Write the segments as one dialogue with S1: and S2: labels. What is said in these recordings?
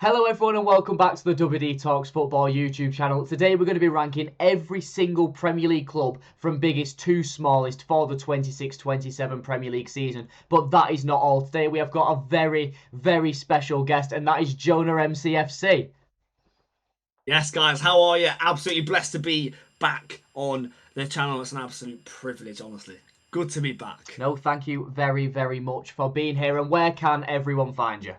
S1: Hello everyone and welcome back to the WD Talks Football YouTube channel. Today we're going to be ranking every single Premier League club from biggest to smallest for the 26-27 Premier League season. But that is not all. Today we have got a very, very special guest, and that is JonahMCFC.
S2: Yes, guys, how are you? Absolutely blessed to be back on the channel. It's an absolute privilege, honestly. Good to be back.
S1: No, thank you very, very much for being here. And where can everyone find you?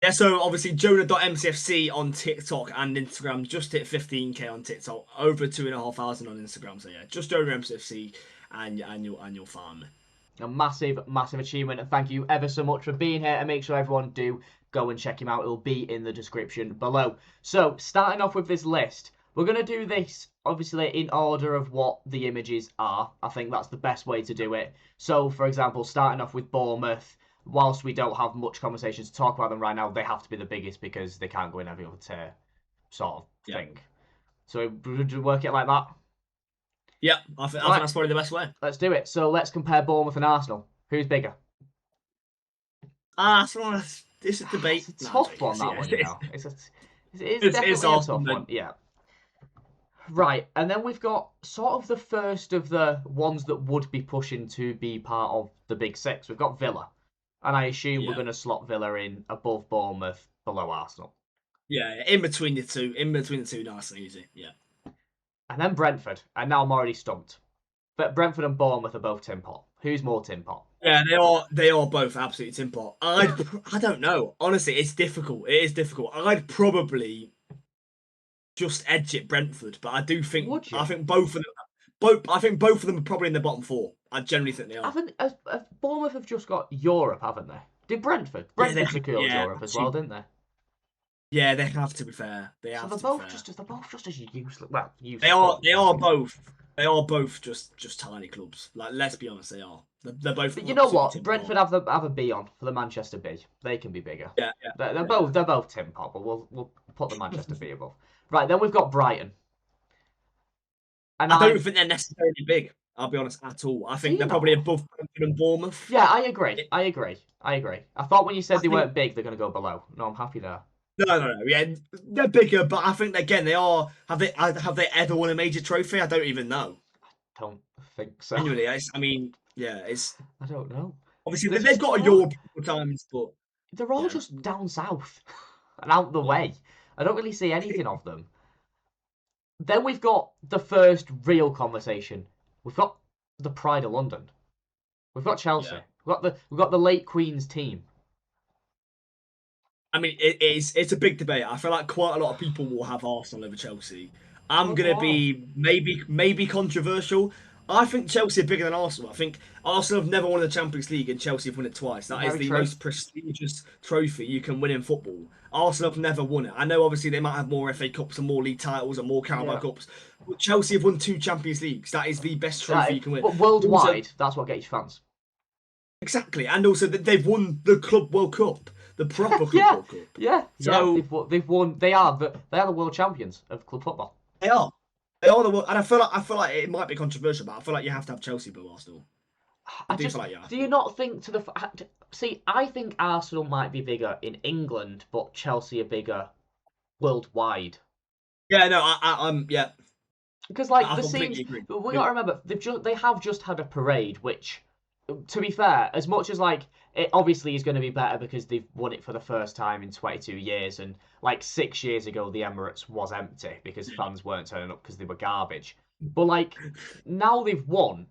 S2: Yeah, so obviously Jonah.MCFC on TikTok and Instagram. Just hit 15k on TikTok, over 2,500 on Instagram. So yeah, just JonahMCFC and you'll find me.
S1: A massive, massive achievement, and thank you ever so much for being here, and make sure everyone do go and check him out. It'll be in the description below. So, starting off with this list, we're going to do this, obviously, in order of what the images are. I think that's the best way to do it. So, for example, starting off with Bournemouth, whilst we don't have much conversation to talk about them right now, they have to be the biggest because they can't go in every other tier, sort of thing. So, would you work it like that?
S2: Yeah, I think that's probably the best way.
S1: Let's do it. So let's compare Bournemouth and Arsenal. Who's bigger?
S2: Arsenal. This is a debate.
S1: It's a tough one, that one. You know, it's definitely a tough one. Yeah. Right, and then we've got sort of the first of the ones that would be pushing to be part of the Big Six. We've got Villa, and I assume we're going to slot Villa in above Bournemouth, below Arsenal.
S2: Yeah, in between the two, nice and easy. Yeah.
S1: And then Brentford, and now I'm already stumped. But Brentford and Bournemouth are both tin pot. Who's more tin pot?
S2: Yeah, they are both absolutely tin pot. I don't know. Honestly, it's difficult. It is difficult. I'd probably just edge it Brentford, but I do think I think both of them are probably in the bottom four. I generally think they are.
S1: I think Bournemouth have just got Europe, haven't they? Did Brentford? Brentford secured Europe as well, didn't they?
S2: Yeah, they have, to be fair. They're both
S1: just as useless. Well, useless.
S2: They are both just tiny clubs. Like, let's be honest, they are. They're both.
S1: But you know what? Brentford have a B on for the Manchester B. They can be bigger.
S2: Yeah.
S1: They're both tin pot, but we'll put the Manchester B above. Right, then we've got Brighton.
S2: And I don't think they're necessarily big. I'll be honest, at all. I think they're probably above Brentford and Bournemouth.
S1: Yeah, I agree. I thought when you said they weren't big, they're going to go below. No, I'm happy there.
S2: No. Yeah, they're bigger, but I think again they are. Have they ever won a major trophy? I don't even know.
S1: I don't think so.
S2: Anyway, I
S1: don't know.
S2: Obviously, they've got a Europe times, but
S1: they're all just down south and out the way. I don't really see anything of them. Then we've got the first real conversation. We've got the Pride of London. We've got Chelsea. Yeah. We've got the late Queen's team.
S2: I mean, it's a big debate. I feel like quite a lot of people will have Arsenal over Chelsea. I'm gonna be maybe controversial. I think Chelsea are bigger than Arsenal. I think Arsenal have never won the Champions League and Chelsea have won it twice. That is the most prestigious trophy you can win in football. Arsenal have never won it. I know obviously they might have more FA Cups and more league titles and more Carabao Cups, but Chelsea have won 2 Champions Leagues. That is the best trophy you can win.
S1: But worldwide, that's what gets fans.
S2: Exactly, and also they've won the Club World Cup. The proper Club World Cup.
S1: Yeah. So they've won. They are the world champions of club football.
S2: They are the world, and I feel like it might be controversial, but I feel like you have to have Chelsea below Arsenal.
S1: Do you not think to the see? I think Arsenal might be bigger in England, but Chelsea are bigger worldwide.
S2: Yeah, no, I'm yeah.
S1: Because like the scenes, we got to remember they have just had a parade, which, to be fair, as much as like it obviously is going to be better because they've won it for the first time in 22 years, and like 6 years ago the Emirates was empty because fans weren't turning up because they were garbage. But like now they've won,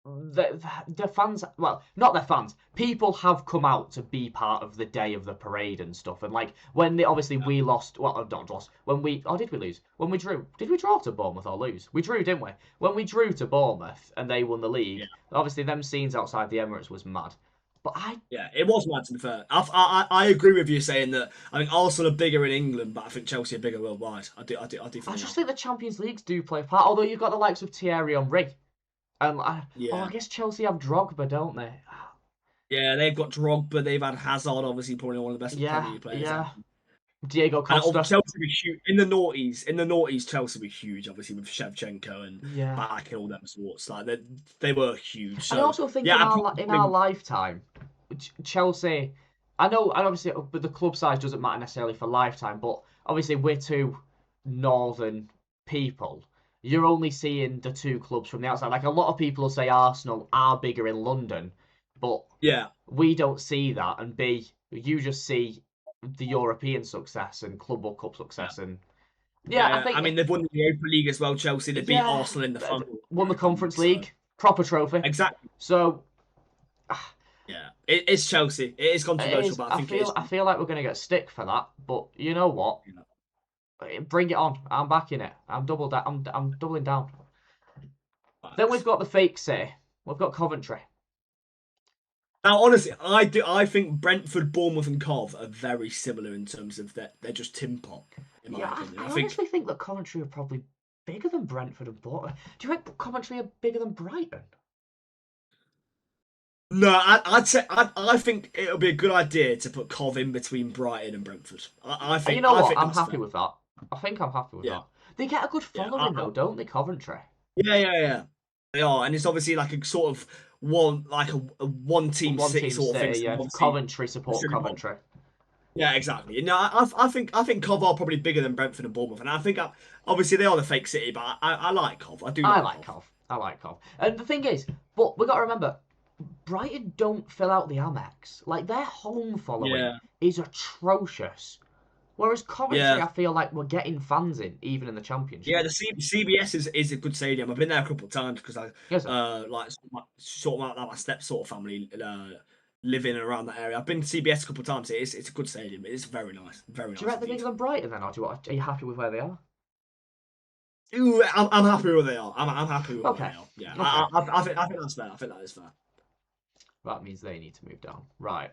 S1: the fans, well, not their fans, people have come out to be part of the day of the parade and stuff. And like when we lost, well, not lost, did we lose? When we drew, did we draw to Bournemouth or lose? We drew, didn't we? When we drew to Bournemouth and they won the league, obviously them scenes outside the Emirates was mad. But
S2: it was mad, to be fair. I agree with you saying that. I think Arsenal are bigger in England, but I think Chelsea are bigger worldwide. I do think.
S1: I just think the Champions Leagues do play a part. Although you've got the likes of Thierry Henry. I guess Chelsea have Drogba, don't they?
S2: Yeah, they've got Drogba. They've had Hazard, obviously probably one of the best players.
S1: Yeah. Diego Costa.
S2: And Chelsea were huge in the noughties. In the noughties, Chelsea were huge, obviously with Shevchenko and Back and all them sorts. Like they were huge. So,
S1: I also think in our lifetime, Chelsea I know, and obviously, but the club size doesn't matter necessarily for lifetime. But obviously, we're two northern people. You're only seeing the two clubs from the outside. Like a lot of people will say Arsenal are bigger in London, but
S2: Yeah.
S1: we don't see that. And B, you just see the European success and Club World Cup success, and I think
S2: I mean, they've won the Europa League as well. Chelsea, they beat Arsenal in the final.
S1: Won the Conference League, proper trophy.
S2: Exactly.
S1: So.
S2: Yeah, it's Chelsea. It is controversial, but
S1: I feel like we're going to get stick for that. But you know what? Bring it on. I'm backing it. I'm doubling down. Thanks. Then we've got the fake city. We've got Coventry.
S2: Now, honestly, I think Brentford, Bournemouth, and Cov are very similar in terms of that they're just tin pot. In my opinion,
S1: I honestly think that Coventry are probably bigger than Brentford and Bournemouth. Do you think Coventry are bigger than Brighton?
S2: No, I'd say I think it'll be a good idea to put Cov in between Brighton and Brentford. I think.
S1: You know what? I'm happy with that. I think I'm happy with that. They get a good following though, don't they, Coventry?
S2: Yeah. They are, and it's obviously like a sort of one team city sort of thing.
S1: Yeah. Coventry support Coventry.
S2: Yeah, exactly. No, I think Cov are probably bigger than Brentford and Bournemouth, and I think obviously they are the fake city, but I like Cov. I like
S1: Cov. I like Cov. And the thing is, but we got to remember, Brighton don't fill out the Amex. Like their home following is atrocious. Whereas Coventry, I feel like we're getting fans in, even in the Championship.
S2: Yeah, the CBS is a good stadium. I've been there a couple of times because I like sort of my step sort of family living around that area. I've been to CBS a couple of times. It's a good stadium. It's very nice, very nice.
S1: Do you reckon they're bigger than Brighton then, or are you happy with where they are?
S2: Ooh, I'm happy with where they are. I'm happy with where they are. Yeah, okay. I think that's fair. I think that is fair.
S1: That means they need to move down. Right.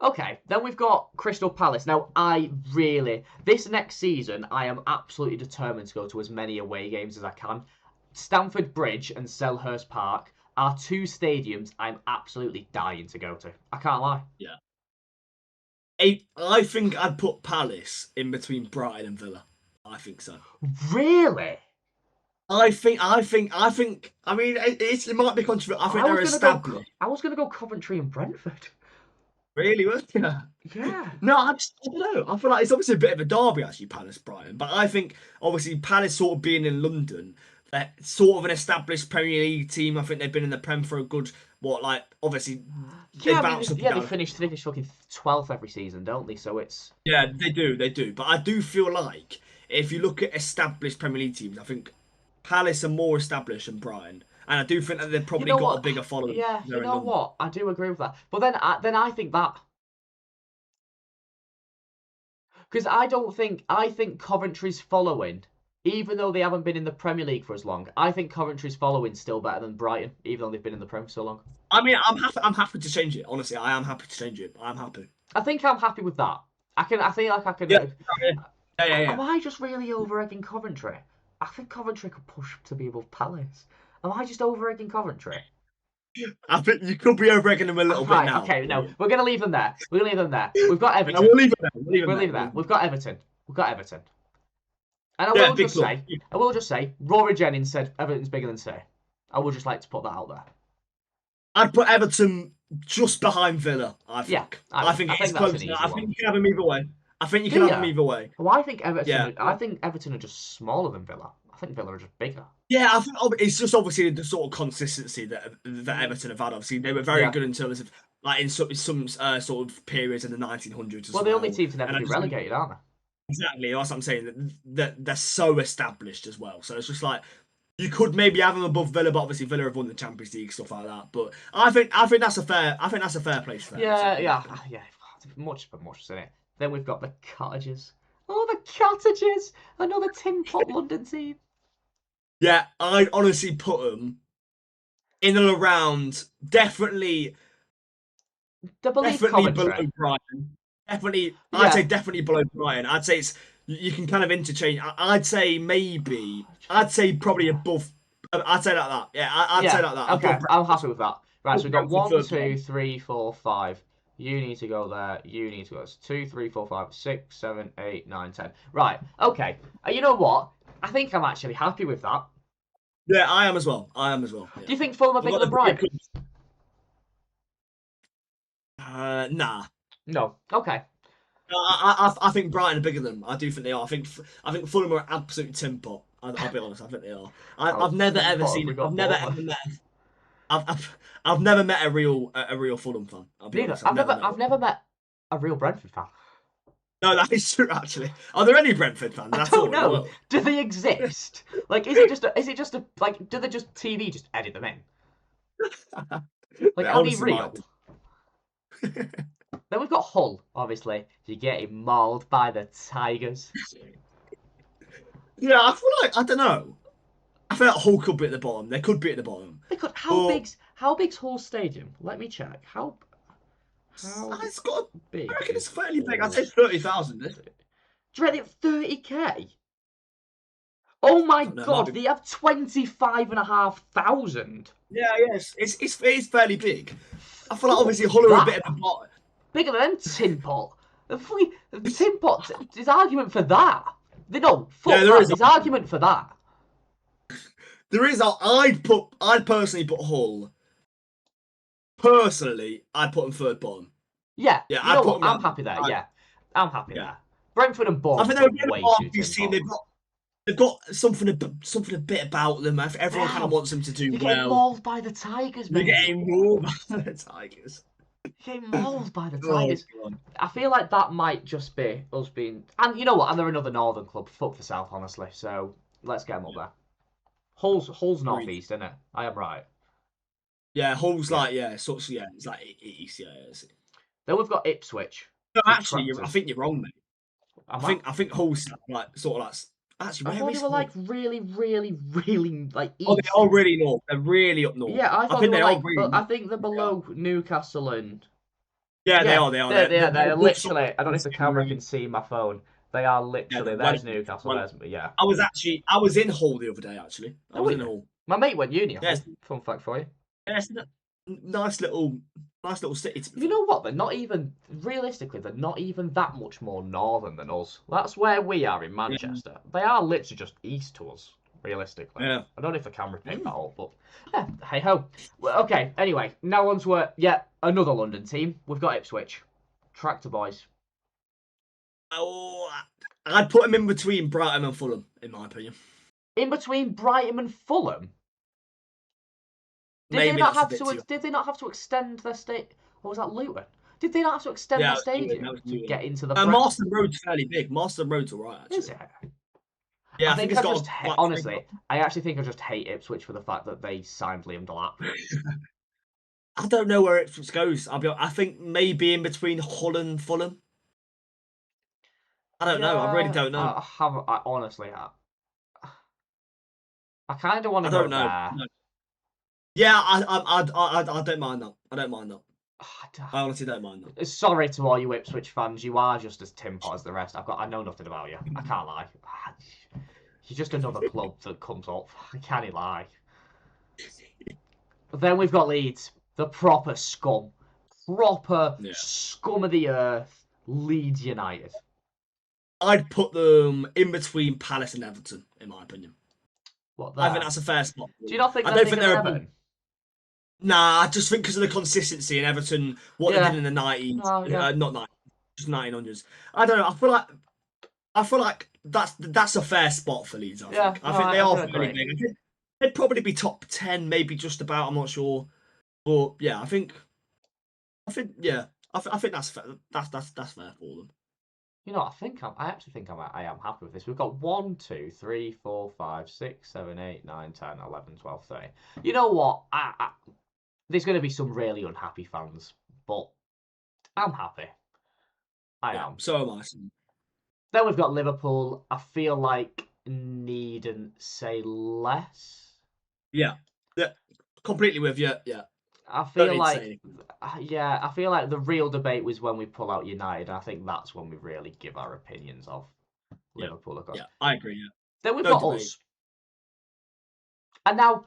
S1: Okay, then we've got Crystal Palace. Now, this next season, I am absolutely determined to go to as many away games as I can. Stamford Bridge and Selhurst Park are two stadiums I'm absolutely dying to go to. I can't lie.
S2: Yeah. I think I'd put Palace in between Brighton and Villa. I think so.
S1: Really?
S2: I mean, it might be controversial. I think they're established.
S1: I was going to go Coventry and Brentford.
S2: Really, was it?
S1: Yeah.
S2: No, I don't know. I feel like it's obviously a bit of a derby, actually, Palace Brighton. But I think, obviously, Palace sort of being in London, they're sort of an established Premier League team. I think they've been in the Prem for a good, obviously, they bounce up and down.
S1: They finish fucking 12th every season, don't they? So it's...
S2: Yeah, they do. But I do feel like, if you look at established Premier League teams, I think Palace are more established than Brighton. And I do think that they've probably got a bigger following.
S1: Yeah, you know what? I do agree with that. But then I think that... Because I think Coventry's following, even though they haven't been in the Premier League for as long, I think Coventry's following still better than Brighton, even though they've been in the Prem for so long.
S2: I mean, I'm happy to change it. Honestly, I am happy to change it. I'm happy.
S1: I think I'm happy with that. I feel like I can...
S2: Yeah.
S1: Am I just really over-egging Coventry? I think Coventry could push to be above Palace. Am I just over-egging Coventry?
S2: I think you could be over-egging them a little bit now.
S1: Okay, no. We're going to leave them there. We've got Everton.
S2: No, we'll leave them
S1: there. We've got Everton. And I will just say, Rory Jennings said Everton's bigger than City. I would just like to put that out there.
S2: I'd put Everton just behind Villa, I think.
S1: Yeah,
S2: I think it's close. I think you can have them either way. Well,
S1: I think Everton are just smaller than Villa. I think Villa are just bigger.
S2: Yeah, I think it's just obviously the sort of consistency that Everton have had. Obviously, they were very good in terms of in some sort of periods in the 1900s.
S1: Well, the only team to never be relegated, aren't they?
S2: Exactly, that's what I'm saying. That they're so established as well. So it's just like you could maybe have them above Villa, but obviously Villa have won the Champions League, stuff like that. But I think that's a fair place for them.
S1: Yeah. Much, isn't it? Then we've got the Cottages. Oh, the Cottages! Another tin pot London team.
S2: Yeah, I'd honestly put them in and around definitely below Brighton. I'd say definitely below Brighton. I'd say you can kind of interchange. I'd say probably above. I'd say like that. Yeah, I'd say like that.
S1: Okay, I'm happy with that. Right, so we've got 1, 2, 3, 4, 5. You need to go there. You need to go. It's 2, 3, 4, 5, 6, 7, 8, 9, 10. Right. Okay. You know what? I think I'm actually happy with that.
S2: Yeah, I am as well. Yeah.
S1: Do you think Fulham are bigger than Brighton?
S2: Nah.
S1: No. Okay.
S2: I think Brighton are bigger than them. I do think they are. I think Fulham are an absolute tin pot. I'll be honest. I think they are.
S1: How
S2: I've never
S1: tin
S2: ever
S1: pot have we
S2: seen.
S1: got
S2: I've never
S1: Bournemouth?
S2: ever met. I've never met a real Fulham fan. I'll be
S1: Neither.
S2: honest. I've never met
S1: I've
S2: one.
S1: never met a real Brentford fan.
S2: No, that is true. Actually, are there any Brentford fans
S1: I
S2: at
S1: don't
S2: all in the
S1: know.
S2: world?
S1: Do they exist? Like, is it just a like? Do they just TV just edit them in? Like,
S2: They
S1: are they
S2: honestly might
S1: real? Then we've got Hull. Obviously, you're getting mauled by the Tigers.
S2: Yeah, I feel like I don't know. I feel like Hull could be at the bottom. They could be at the bottom.
S1: They could.
S2: But
S1: How big's Hull Stadium? Let me check. How
S2: it's got. I
S1: big
S2: reckon
S1: is
S2: it's fairly big. I'd
S1: Hull?
S2: say 30,000.
S1: Do you reckon 30K? Oh my
S2: Don't know. It might
S1: God,
S2: be.
S1: they have 25,500.
S2: Yeah, yes. It's fairly big. I feel like
S1: Fuck
S2: obviously Hull are a bit
S1: that.
S2: at the bottom.
S1: Bigger than Tin Pot. The Tin Pot. There's argument for that. No, fuck
S2: Yeah, there
S1: that.
S2: is.
S1: There's argument for that.
S2: There is. I'd personally put Hull. Personally, I'd put them third bottom.
S1: Yeah,
S2: Yeah,
S1: you
S2: I'd
S1: know
S2: put
S1: what?
S2: them
S1: I'm
S2: down.
S1: happy there. Yeah, I'm happy
S2: Yeah.
S1: there. Brentford and
S2: I think
S1: Bournemouth
S2: they're
S1: are
S2: a bit of
S1: way
S2: a
S1: too
S2: Barclays
S1: Tin
S2: team.
S1: Pot.
S2: They've got something a bit about them. Everyone kind of
S1: Wow,
S2: wants them to do
S1: you're getting
S2: well.
S1: mauled by the Tigers,
S2: They're
S1: mate.
S2: getting more by the Tigers.
S1: You're getting mauled by the
S2: Oh
S1: Tigers.
S2: god.
S1: I feel like that might just be us being. And you know what? And they're another northern club. Fuck the south, honestly. So let's get them up there. Hull's
S2: Agreed.
S1: northeast, isn't it? I am right.
S2: Yeah, Hull's
S1: Yeah.
S2: like sort of it's like east. Yeah.
S1: Then we've got Ipswich.
S2: No,
S1: The
S2: actually, I
S1: Tractors.
S2: think you're wrong, mate.
S1: Am I?
S2: I think Hull's like sort of like. Actually,
S1: I
S2: where
S1: thought they
S2: is
S1: were
S2: Hull?
S1: like really, really, really like
S2: Oh, they
S1: east.
S2: are really north. They're really up north.
S1: Yeah, I
S2: I
S1: thought they
S2: think
S1: were
S2: they are
S1: like.
S2: really
S1: I
S2: north.
S1: think they're
S2: They are.
S1: below Newcastle and.
S2: Yeah, they
S1: Yeah,
S2: are. They are.
S1: they're
S2: Both sort
S1: literally. I don't know
S2: of
S1: if the camera can
S2: similar.
S1: see my phone. They are
S2: Yeah, they're
S1: literally.
S2: well,
S1: There's Newcastle.
S2: well.
S1: There's yeah.
S2: I was in Hull the other day. Actually, I
S1: Oh,
S2: was
S1: were
S2: in
S1: you?
S2: Hull.
S1: My mate went uni at
S2: Yes,
S1: Hull. Fun fact for you.
S2: yes, nice little city. To be
S1: You
S2: fair.
S1: know what? They're not even realistically. They're not even that much more northern than us. That's where we are in
S2: Yeah,
S1: Manchester. They are literally just east to us. Realistically,
S2: yeah.
S1: I don't know if the camera picked
S2: Mm.
S1: that up, but yeah, hey ho. Well, okay. Anyway, now on to another London team. We've got Ipswich, Tractor Boys.
S2: Oh, I'd put them in between Brighton and Fulham, in my opinion.
S1: In between Brighton and Fulham.
S2: Maybe that's a bit too.
S1: Did they not have to extend their state? Or was that Luton? Did they not have to extend
S2: Yeah,
S1: their
S2: that
S1: stadium
S2: was
S1: to
S2: Newton.
S1: get into the
S2: Marston Road's fairly big. Marston Road's alright,
S1: Is
S2: actually.
S1: it?
S2: Yeah,
S1: I
S2: I think
S1: think
S2: it's
S1: I
S2: got
S1: just
S2: like
S1: honestly, I actually think I just hate Ipswich for the fact that they signed Liam Delap.
S2: I don't know where Ipswich goes. I think maybe in between Hull and Fulham. I don't know. I really
S1: Yeah,
S2: don't know.
S1: I honestly, I kind of want to
S2: I
S1: go
S2: don't know.
S1: there.
S2: No. Yeah, I don't mind that. I don't mind that. I honestly don't mind that.
S1: Sorry to all you Ipswich fans, you are just as tin pot as the rest. I know nothing about you. I can't lie. You're just another club that comes up. I can't lie. But then we've got Leeds, the proper scum,
S2: Yeah.
S1: scum of the earth, Leeds United.
S2: I'd put them in between Palace and Everton, in my opinion.
S1: What
S2: I think
S1: there?
S2: that's a fair spot.
S1: Do you not think
S2: I
S1: they're
S2: don't
S1: bigger
S2: think
S1: than
S2: they're.
S1: Everton?
S2: Nah, I just think because of the consistency in Everton, what they did
S1: Yeah.
S2: in the 90s,
S1: No, yeah.
S2: not 90s, just 1900s. I don't know. I feel like that's a fair spot for Leeds. I
S1: Yeah,
S2: think.
S1: no,
S2: I think they
S1: I
S2: are
S1: can
S2: fairly
S1: agree.
S2: big. I think they'd probably be top 10, maybe just about. I'm not sure, but yeah, yeah, I think that's fair. That's fair for them.
S1: You know, I actually think I am happy with this. We've got 1, 2, 3, 4, 5, 6, 7, 8, 9, 10, 11, 12, 13. You know what? There's going to be some really unhappy fans, but I'm happy. I
S2: Yeah,
S1: am.
S2: so am I.
S1: Then we've got Liverpool. I feel like needn't say less.
S2: Yeah, yeah, completely with you. Yeah,
S1: I
S2: don't
S1: feel
S2: need to say
S1: like,
S2: anything.
S1: I feel like the real debate was when we pull out United. I think that's when we really give our opinions of
S2: Yeah,
S1: Liverpool, of course.
S2: yeah, I agree. Yeah,
S1: Then we've
S2: no
S1: got
S2: debate.
S1: us. And now,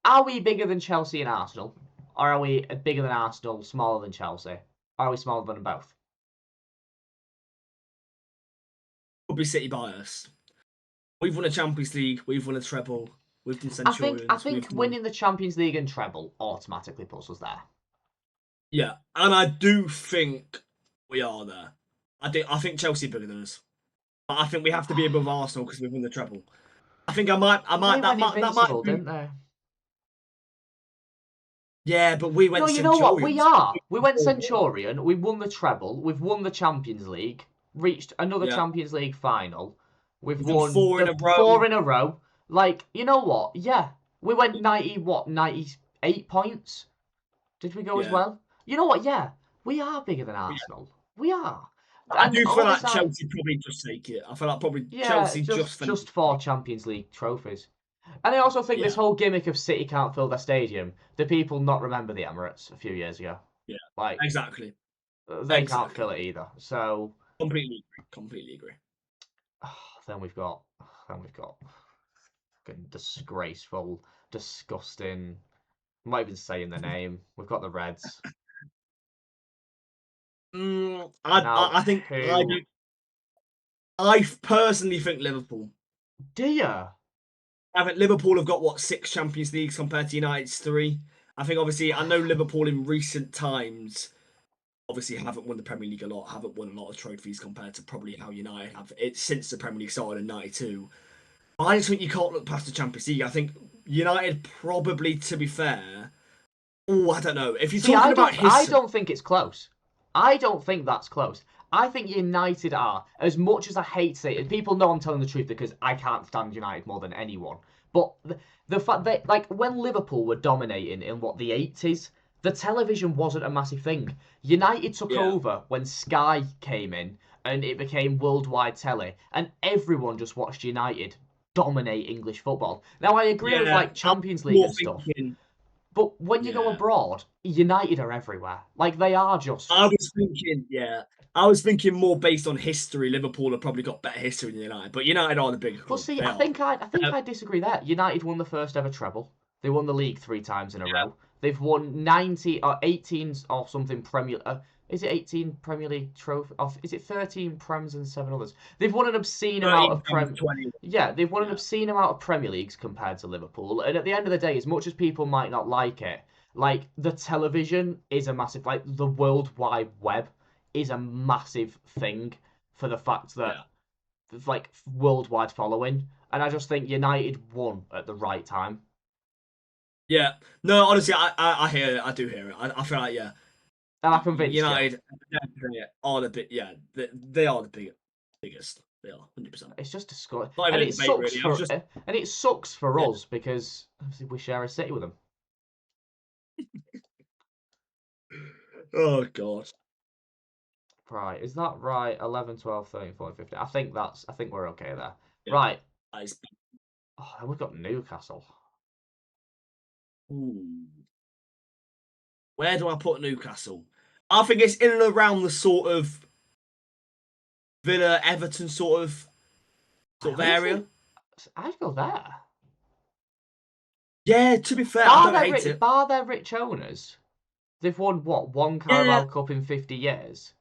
S1: are we bigger than Chelsea and Arsenal? Or are we bigger than Arsenal, smaller than Chelsea? Or are we smaller than both?
S2: Could be City bias. We've won a Champions League. We've won a treble. We've done
S1: I
S2: Centurions.
S1: think winning the Champions League and treble automatically puts us there.
S2: Yeah, and I do think we are there. I think Chelsea are bigger than us. But I think we have to be above Arsenal because we've won the treble. I think
S1: They
S2: that
S1: went
S2: might
S1: invincible,
S2: be.
S1: didn't they?
S2: Yeah, but we
S1: No,
S2: went
S1: you know what? We
S2: Centurions.
S1: are. We went Centurion. We won the treble. We've won the Champions League. Reached another
S2: Yeah,
S1: Champions League final. We've
S2: we've done
S1: won
S2: 4 in
S1: the
S2: a row.
S1: 4 in a row. Like, you know what? Yeah, we went 98 points. Did we go as
S2: Yeah.
S1: well? You know what? Yeah, we are bigger than
S2: Yeah.
S1: Arsenal. We are.
S2: I
S1: And
S2: do feel
S1: all
S2: like
S1: this out.
S2: Chelsea probably just take it. I feel like probably
S1: Yeah,
S2: Chelsea
S1: just
S2: just finish.
S1: just 4 Champions League trophies. And I also think this
S2: Yeah,
S1: whole gimmick of City can't fill their stadium, the people not remember the Emirates a few years ago.
S2: yeah,
S1: Like,
S2: exactly,
S1: they can't
S2: exactly.
S1: fill it either. So
S2: Completely agree. Completely agree.
S1: then we've got fucking disgraceful, disgusting. I'm not even saying the name. We've got the Reds. Now,
S2: I think I
S1: who
S2: do. I personally think Liverpool.
S1: do you?
S2: I think Liverpool have got what 6 Champions Leagues compared to United's 3. I think obviously I know Liverpool in recent times obviously haven't won the Premier League a lot, haven't won a lot of trophies compared to probably how United have it since the Premier League started in '92. I just think you can't look past the Champions League. I think United probably, to be fair, oh I don't know. If you're
S1: See,
S2: talking about
S1: I
S2: history,
S1: don't think it's close. I don't think that's close. I think United are, as much as I hate to say it, people know I'm telling the truth because I can't stand United more than anyone. But the fact that, like, when Liverpool were dominating in what, the 80s, the television wasn't a massive thing. United took
S2: yeah,
S1: over when Sky came in and it became worldwide telly, and everyone just watched United dominate English football. Now, I agree with,
S2: yeah,
S1: like,
S2: I'm
S1: Champions League
S2: more
S1: and stuff.
S2: thinking,
S1: But when you go
S2: yeah.
S1: abroad, United are everywhere. Like, they are just.
S2: I was thinking, yeah, I was thinking more based on history. Liverpool have probably got better history than United, but United are the bigger
S1: But
S2: club.
S1: see,
S2: They
S1: I
S2: are.
S1: think I, I think
S2: Um,
S1: I disagree there. United won the first ever treble. They won the league 3 times in a
S2: yeah,
S1: row. They've won 90 or 18 or something Premier. Is it 18 Premier League trophy? Or is it 13 Prems and 7 others? They've won an obscene amount
S2: 13
S1: of
S2: times
S1: Prem.
S2: 20.
S1: Yeah, they've won an
S2: Yeah,
S1: obscene amount of Premier Leagues compared to Liverpool. And at the end of the day, as much as people might not like it, like, the television is a massive, like, the World Wide Web is a massive thing for the fact that,
S2: yeah,
S1: like, worldwide following. And I just think United won at the right time.
S2: yeah. No, honestly, I hear it. I do hear it. I feel like yeah,
S1: And I convinced you.
S2: United definitely are the big. Yeah, they are the biggest. They are 100%.
S1: It's just disgusting,
S2: Not even
S1: and
S2: a
S1: it
S2: debate
S1: sucks
S2: really. I was
S1: for
S2: just yeah.
S1: us because obviously we share a city with them.
S2: Oh god.
S1: Right, is that right? 11, 12, 13, 14, 15. I think we're okay there.
S2: Yeah.
S1: Right.
S2: That is,
S1: Oh, then we've got Newcastle.
S2: ooh. Where do I put Newcastle? I think it's in and around the sort of Villa Everton sort of area.
S1: Honestly, I'd go there.
S2: Yeah, to be fair, I don't hate it.
S1: Bar their rich owners, they've won what, one
S2: Yeah,
S1: Carabao Cup in 50 years.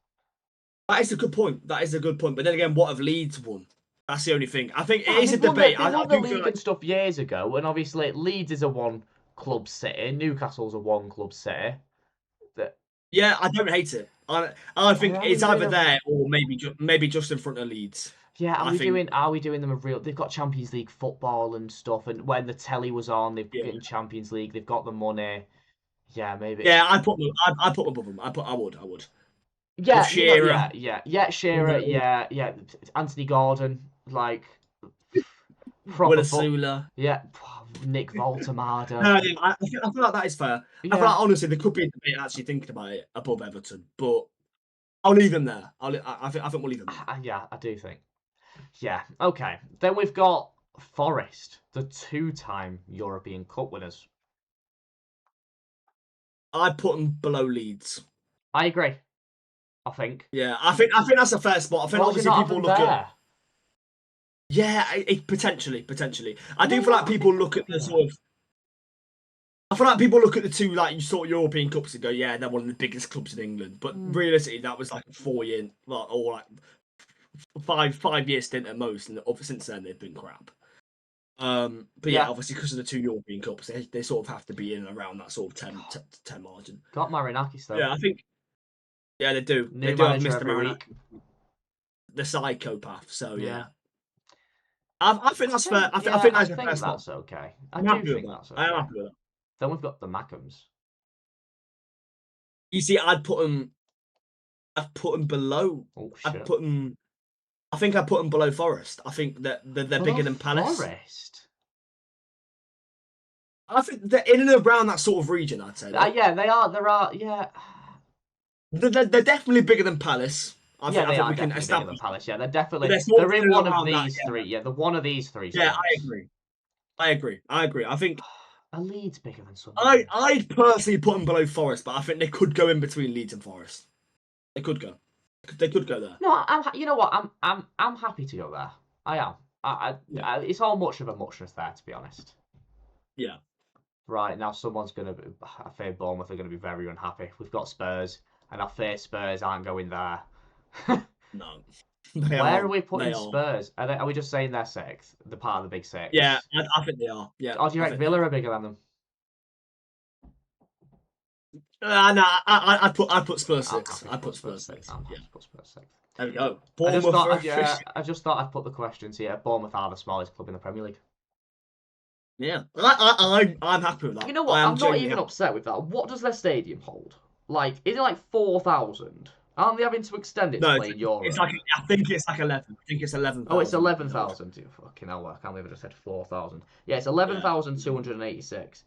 S2: that is a good point. That is a good point. But then again, what have Leeds won? That's the only thing. I think it
S1: Yeah,
S2: is a debate.
S1: they
S2: I
S1: won the
S2: do feel
S1: league
S2: like
S1: and stuff years ago, and obviously Leeds is a one club city, Newcastle's a one club city. That
S2: yeah, I don't hate it. I think
S1: are we
S2: it's
S1: doing
S2: either
S1: a
S2: there or maybe just in front of Leeds.
S1: Yeah,
S2: I think
S1: are we doing them a real? They've got Champions League football and stuff, and when the telly was on, they've
S2: yeah.
S1: got Champions League. They've got the money. Yeah, maybe.
S2: Yeah, I put them above them. I would. With
S1: Yeah,
S2: Shearer,
S1: Shearer, yeah. Anthony Gordon, like, proper foot.
S2: Willisula.
S1: Yeah, Nick Voltamada.
S2: No, I feel like that is fair. I feel
S1: Yeah,
S2: like honestly there could be a debate actually thinking about it above Everton, but I'll leave them there. I think we'll leave them there.
S1: yeah, I do think. Yeah, okay. Then we've got Forest, the 2-time European Cup winners.
S2: I'd put them below Leeds.
S1: I agree. I think.
S2: Yeah, I think that's a fair spot. I think
S1: Why would you
S2: obviously
S1: not have
S2: people
S1: them
S2: look at
S1: there?
S2: yeah, potentially. I do
S1: Why
S2: feel like
S1: not?
S2: people look at the sort of. I feel like people look at the two like you sort of European cups and go, yeah, they're one of the biggest clubs in England. But
S1: Hmm.
S2: realistically, that was like a 4 year, well, or like 5 year stint at most, and since then they've been crap. But yeah, obviously because of the 2 European Cups, they sort of have to be in and around that sort of 10 margin.
S1: Got Marinakis though.
S2: Yeah, I think. Yeah, they do.
S1: New
S2: They do have
S1: manager
S2: Mr.
S1: every
S2: Marinakis,
S1: week.
S2: the psychopath. So
S1: Yeah.
S2: I think that's fair. I think that's a fair spot.
S1: That's okay.
S2: I'm happy with that. I am happy with that.
S1: Then we've got the Mackhams.
S2: You see, I'd put them below.
S1: Oh shit.
S2: I think I'd put them below Forest. I think that they're bigger than Palace.
S1: Forest.
S2: I think they're in and around that sort of region. I'd say.
S1: Yeah, they are. There are. Yeah.
S2: They're definitely bigger than Palace. I think we can establish
S1: Palace. Yeah, they're definitely.
S2: They're
S1: in one of these three. Yeah, they're one of these three.
S2: Yeah, I agree. I think.
S1: Are Leeds bigger than Sunderland?
S2: I'd personally put them below Forest, but I think they could go in between Leeds and Forest. They could go. They could go there.
S1: No, you know what? I'm happy to go there. I am. It's all much of a muchness there, to be honest.
S2: Yeah.
S1: Right, now someone's going to be... I fear Bournemouth are going to be very unhappy. We've got Spurs, and I fear Spurs aren't going there.
S2: No.
S1: Where are we putting Spurs? Are we just saying they're sixth? The part of the big six?
S2: Yeah, I think they are. Yeah.
S1: Or do you reckon Villa are bigger than them?
S2: No, I'd put Spurs sixth. I'd put Spurs sixth.
S1: Yeah. Put Spurs sixth.
S2: There we go.
S1: I just thought I'd put the questions here. Bournemouth are the smallest club in the Premier League.
S2: Yeah, I'm happy with that.
S1: You know what? I'm not even upset with that. What does their stadium hold? Like, is it like 4,000? Aren't they having to extend it to play in Europe?
S2: I think it's like 11. I think it's 11,000.
S1: Oh, it's 11,000. Fucking hell, I can't believe I just said 4,000. Yeah, it's 11,286.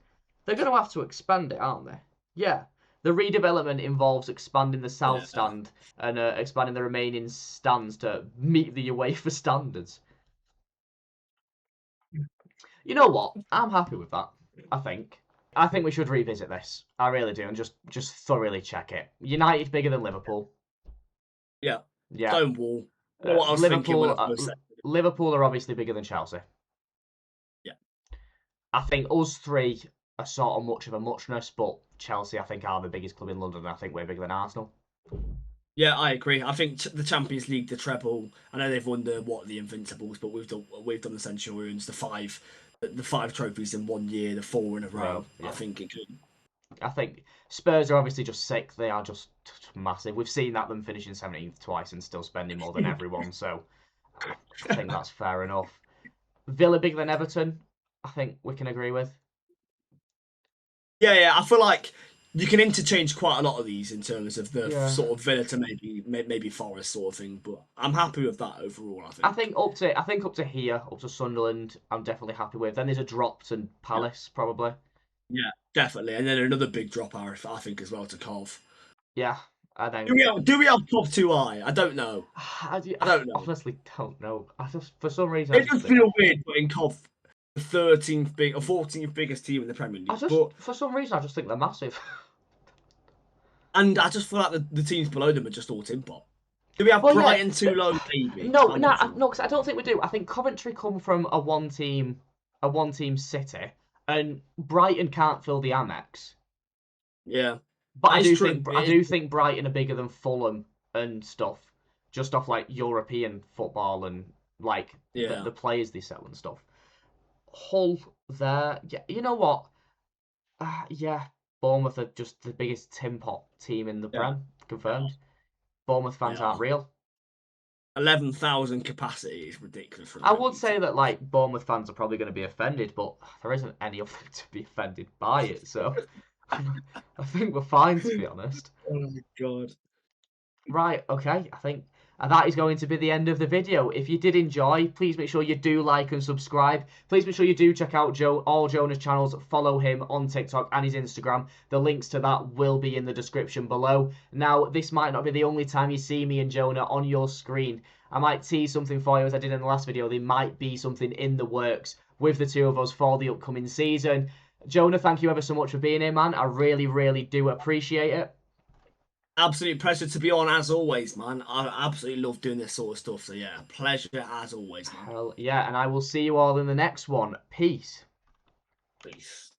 S1: They're going to have to expand it, aren't they? Yeah. The redevelopment involves expanding the south stand and expanding the remaining stands to meet the UEFA standards. You know what? I'm happy with that. I think we should revisit this. I really do, and just thoroughly check it. United bigger than Liverpool.
S2: Yeah.
S1: Yeah.
S2: Stonewall. What I was
S1: Liverpool are obviously bigger than Chelsea.
S2: Yeah.
S1: I think us three are sort of much of a muchness, but Chelsea, I think, are the biggest club in London, and I think we're bigger than Arsenal.
S2: Yeah, I agree. I think the Champions League, the treble. I know they've won the Invincibles, but we've done the Centurions, the five trophies in 1 year, the 4 in a row. Yeah. I think it could.
S1: I think Spurs are obviously just sick. They are just massive. We've seen them finishing 17th twice and still spending more than everyone. So I think that's fair enough. Villa bigger than Everton. I think we can agree with.
S2: Yeah. I feel like you can interchange quite a lot of these in terms of the sort of Villa to maybe Forest sort of thing, but I'm happy with that overall. I think
S1: up to here, up to Sunderland, I'm definitely happy with. Then there's a drop to Palace probably.
S2: Yeah, definitely, and then another big drop, I think, as well to Cov.
S1: Yeah, I don't.
S2: Do we have top 2 I? I don't know.
S1: I don't know. Honestly, don't know. I just for some reason
S2: it just feels weird putting Cov the 13th or 14th biggest team in the Premier League.
S1: For some reason, I just think they're massive.
S2: And I just feel like the teams below them are just all tin pot. Do we have Brighton too low, maybe?
S1: No, because I don't think we do. I think Coventry come from a one-team city, and Brighton can't fill the Amex.
S2: Yeah,
S1: but I do think Brighton are bigger than Fulham and stuff, just off like European football and like the players they sell and stuff. Hull there, yeah. You know what? Bournemouth are just the biggest tin pot team in the Prem, confirmed. Bournemouth fans aren't real.
S2: 11,000 capacity is ridiculous.
S1: I would say that like Bournemouth fans are probably going to be offended, but there isn't any of them to be offended by it, so I think we're fine, to be honest.
S2: Oh my god.
S1: Right, okay, I think that is going to be the end of the video. If you did enjoy, please make sure you do like and subscribe. Please make sure you do check out all Jonah's channels. Follow him on TikTok and his Instagram. The links to that will be in the description below. Now, this might not be the only time you see me and Jonah on your screen. I might tease something for you as I did in the last video. There might be something in the works with the two of us for the upcoming season. Jonah, thank you ever so much for being here, man. I really, really do appreciate it.
S2: Absolute pleasure to be on, as always, man. I absolutely love doing this sort of stuff. So, yeah, pleasure as always, man.
S1: Hell yeah, and I will see you all in the next one. Peace.
S2: Peace.